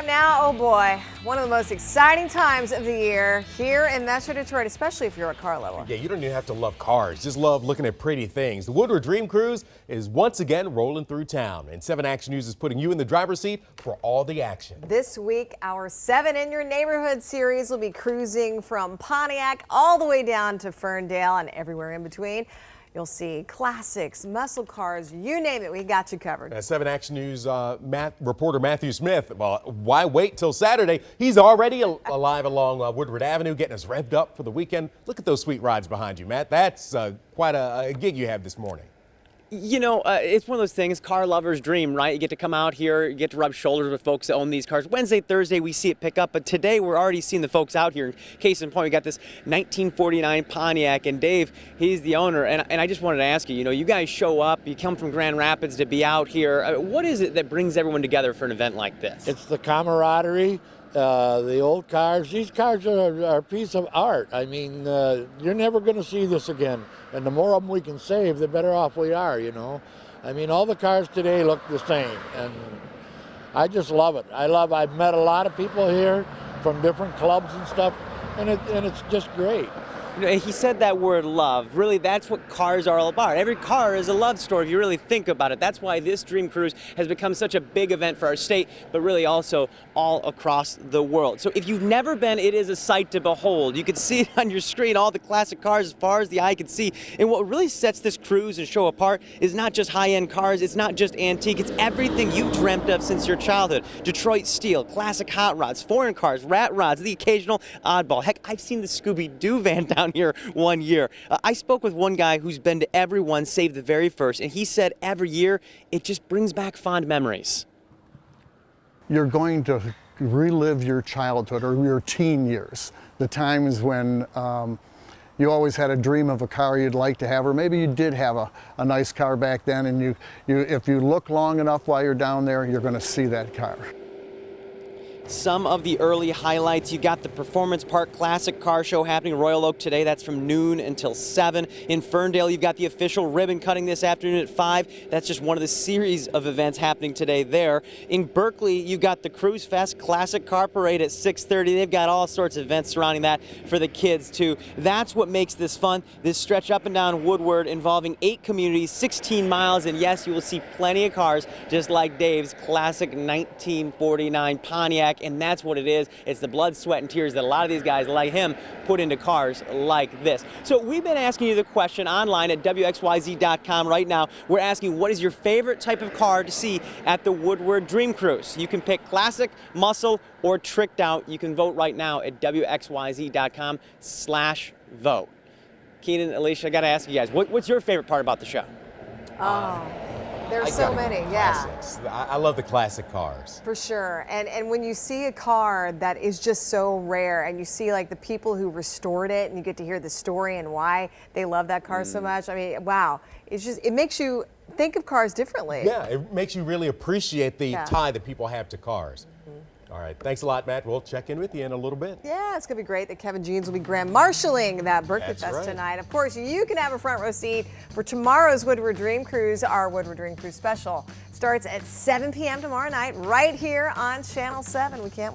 now, oh boy, one of the most exciting times of the year here in Metro Detroit, especially if you're a car lover. Yeah, you don't even have to love cars, just love looking at pretty things. The Woodward Dream Cruise is once again rolling through town, and 7 Action News is putting you in the driver's seat for all the action. This week, our 7 in Your Neighborhood series will be cruising from Pontiac all the way down to Ferndale and everywhere in between. You'll see classics, muscle cars, you name it, we got you covered. 7 Action News reporter Matthew Smith, well, why wait till Saturday? He's already alive along Woodward Avenue, getting us revved up for the weekend. Look at those sweet rides behind you, Matt. That's quite a gig you have this morning. You know, it's one of those things, car lovers' dream, right? You get to come out here, you get to rub shoulders with folks that own these cars. Wednesday, Thursday, we see it pick up, but today we're already seeing the folks out here. Case in point, we got this 1949 Pontiac, and Dave, he's the owner. And I just wanted to ask you, you know, you guys show up, you come from Grand Rapids to be out here. What is it that brings everyone together for an event like this? It's the camaraderie. The old cars, these cars are a piece of art. I mean, you're never going to see this again. And the more of them we can save, the better off we are, you know. I mean, all the cars today look the same. And I just love it. I've met a lot of people here from different clubs and stuff, and it's just great. You know, he said that word love. Really, that's what cars are all about. Every car is a love story if you really think about it. That's why this Dream Cruise has become such a big event for our state, but really also all across the world. So if you've never been, it is a sight to behold. You can see it on your screen, all the classic cars as far as the eye can see. And what really sets this cruise and show apart is not just high-end cars, it's not just antique, it's everything you've dreamt of since your childhood. Detroit steel, classic hot rods, foreign cars, rat rods, the occasional oddball. Heck, I've seen the Scooby-Doo van down here one year. I spoke with one guy who's been to every one save the very first, and he said every year it just brings back fond memories. You're going to relive your childhood or your teen years, the times when you always had a dream of a car you'd like to have, or maybe you did have a nice car back then, and if you look long enough while you're down there, you're going to see that car. Some of the early highlights, you got the Performance Park Classic Car Show happening in Royal Oak today. That's from noon until 7. In Ferndale, you've got the official ribbon cutting this afternoon at 5. That's just one of the series of events happening today there. In Berkeley, you've got the Cruise Fest Classic Car Parade at 6:30. They've got all sorts of events surrounding that for the kids, too. That's what makes this fun. This stretch up and down Woodward involving 8 communities, 16 miles, and yes, you will see plenty of cars just like Dave's classic 1949 Pontiac. And that's what it is. It's the blood, sweat, and tears that a lot of these guys like him put into cars like this. So we've been asking you the question online at WXYZ.com right now. We're asking, what is your favorite type of car to see at the Woodward Dream Cruise? You can pick classic, muscle, or tricked out. You can vote right now at WXYZ.com/vote. Keenan, Alicia, I got to ask you guys, what's your favorite part about the show? There's so many, yeah. Classics. I love the classic cars. For sure. And when you see a car that is just so rare, and you see like the people who restored it, and you get to hear the story and why they love that car so much, I mean, wow. It makes you think of cars differently. Yeah, it makes you really appreciate the tie that people have to cars. All right, thanks a lot, Matt. We'll check in with you in a little bit. Yeah, it's going to be great that Kevin Jeans will be grand marshalling that Berkeley Fest tonight. Of course, you can have a front row seat for tomorrow's Woodward Dream Cruise. Our Woodward Dream Cruise special starts at 7 p.m. tomorrow night right here on Channel 7. We can't